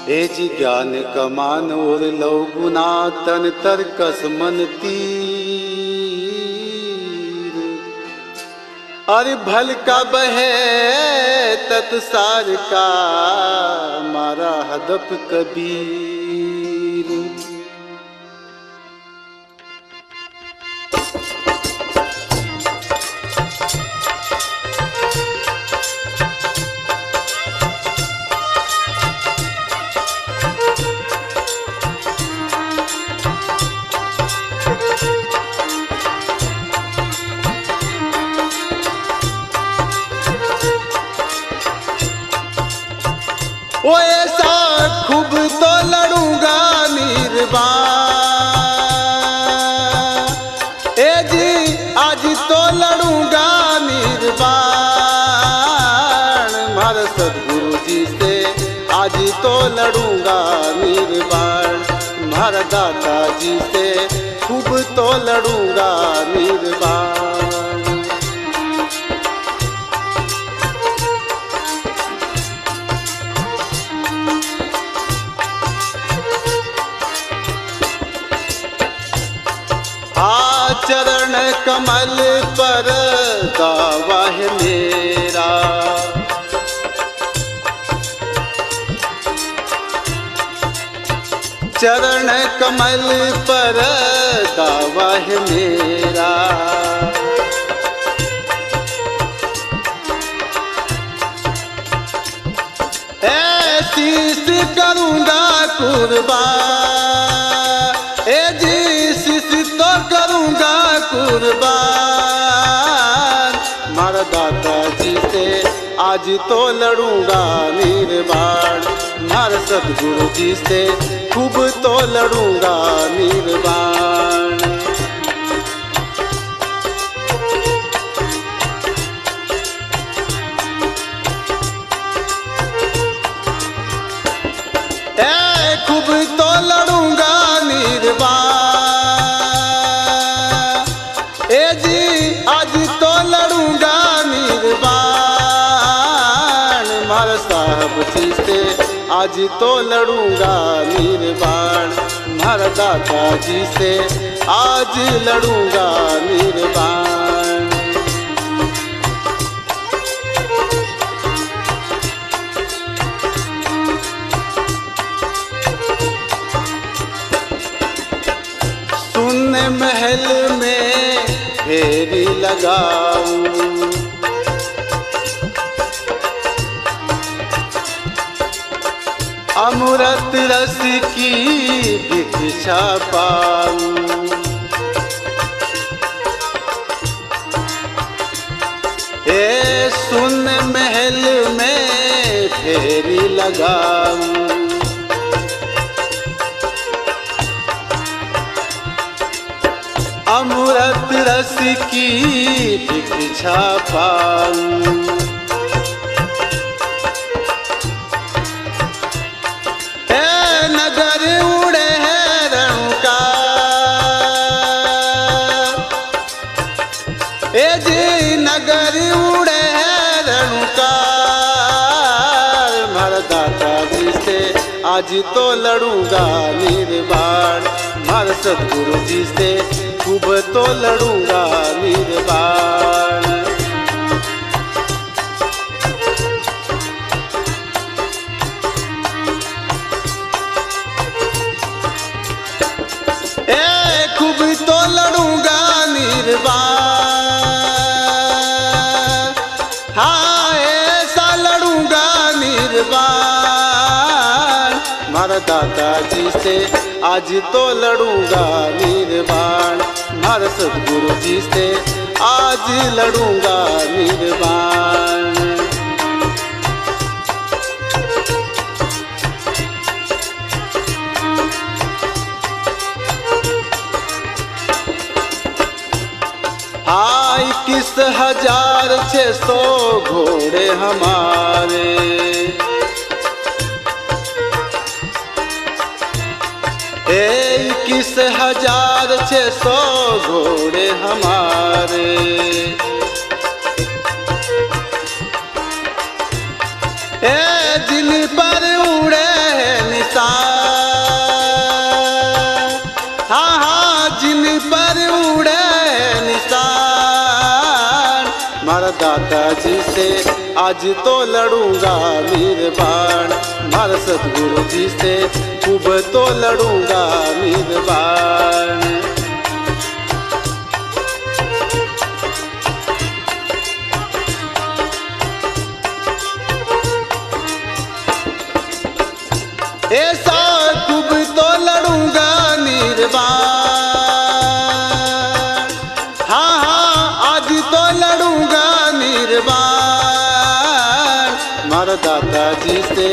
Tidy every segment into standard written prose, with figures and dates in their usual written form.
ए जी ज्ञान कमान और लव गुना तन तरकस मन तीर। अरे भल का बहे तत्सार का मारा हदफ कबीर। वो ऐसा खूब तो लड़ूंगा निर्वाण, ए जी आज तो लड़ूंगा निर्वाण। हमारे सदगुरु जी से आज तो लड़ूंगा निर्वाण। हमारे दाता जी से खूब तो लड़ूंगा निर्वाण। चरण कमल पर दावा है मेरा, चरण कमल पर दावा है मेरा। शीश करूंगा कुर्बान, ए जी शीश तो करूंगा कुर्बान। मारा दाता जी से आज तो लड़ूंगा निर्वाण। मारा सदगुरु जी से खूब तो लड़ूंगा निर्वाण। खूब तो लड़ूंगा निर्वाण, ए जी आज तो लड़ूंगा निर्वाण। मारा साहब जी से आज तो लड़ूंगा निर्वाण। मारा दाता जी से आज लड़ूंगा निर्वाण। महल में फेरी लगाऊं, अमृत रस की भिक्षा पाऊं। ए सुन महल में फेरी लगाऊं, अमृत रस की भिक्षा पाऊं। ए नगर उड़े है रंका, ए जी नगर उड़े है रंका। मारा दाता जी से आज तो लड़ूंगा निर्वाण। मारा सदगुरु जी से खूब तो लड़ूंगा निर्वाण। ए खूब तो लड़ूंगा निर्वाण। हाँ ऐसा लड़ूंगा निर्वाण। मारा दाता जी से आज तो लड़ूंगा निर्वाण। मारा सदगुरु जी से आज लड़ूंगा निर्वाण। हाँ 21,600 घोड़े हमारे, 21,600 घोड़े हमारे। ए जिन पर उड़े मारा दादाजी से आज तो लड़ूंगा निर्वाण, मारा सतगुरु जी से खूब तो लड़ूंगा निर्वाण। ऐसा खूब तो लड़ूंगा निर्वाण, हाँ हाँ आज तो लड़ूंगा निर्वाण। मारा दादाजी से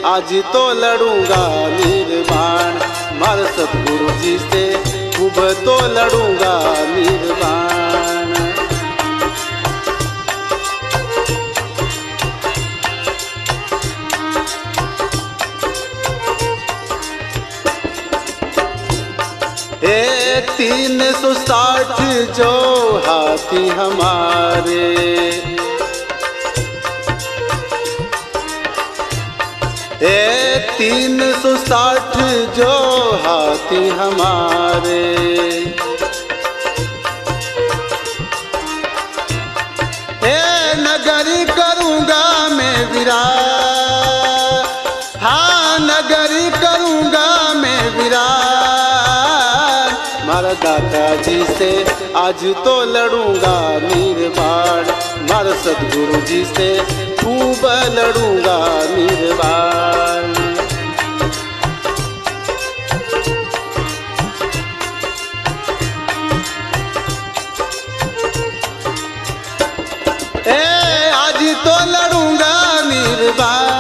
आज तो लड़ूंगा निर्वाण, मारा सतगुरु जी से खूब तो लड़ूंगा निर्वाण। ए 360 जो हाथी हमारे, ए 360 जो हाथी हमारे, ए नगरी करूंगा मैं विराज, हाँ नगरी करूंगा मैं विराज। मारा दादाजी से आज तो लड़ूंगा निर्वाण, मारा सतगुरु जी से खूब लड़ूंगा निर्वाण। ए आज तो लड़ूंगा निर्वाण,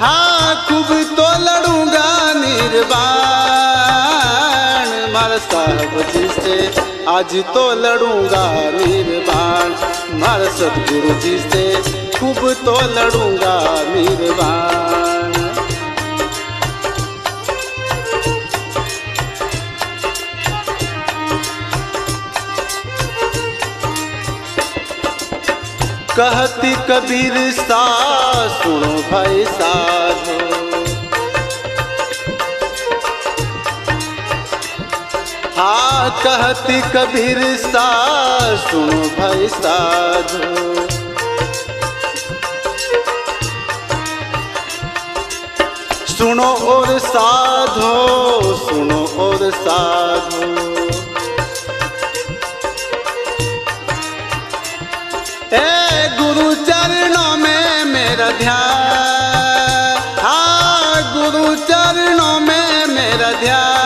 हाँ खूब तो लड़ूंगा निर्वाण। मारा साहब जी से आज तो लड़ूंगा निर्वाण, मारा सतगुरु जी से खूब तो लड़ूंगा निर्वाण। कहती कबीर सा सुनो भाई साधो, हाँ कहती कबीर सा सुनो भाई साधो। सुनो और साधो, सुनो और साधो, ए गुरु चरणों में मेरा ध्यान, हाँ गुरु चरणों में मेरा ध्यान।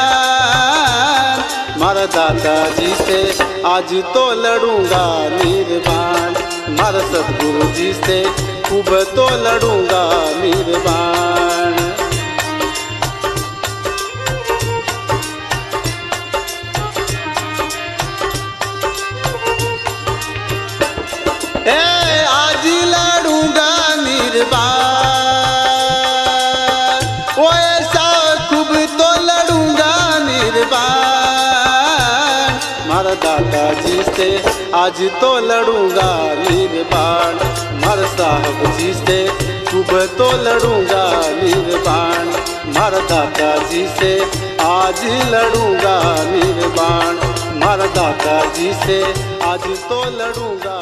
मारा दादाजी से आज तो लड़ूंगा निर्वाण, मारा सतगुरु जी से खूब तो लड़ूंगा निर्वाण। ए आज लड़ूंगा निर्वाण, ओ ऐसा खूब तो लड़ूंगा निर्वाण। मारा दादाजी से आज तो लड़ूंगा निर्वाण, मारा साहब जी से खूब तो लड़ूंगा निर्वाण। मारा दादाजी से आज लड़ूंगा निर्वाण, मारा दादाजी से आज तो लड़ूंगा।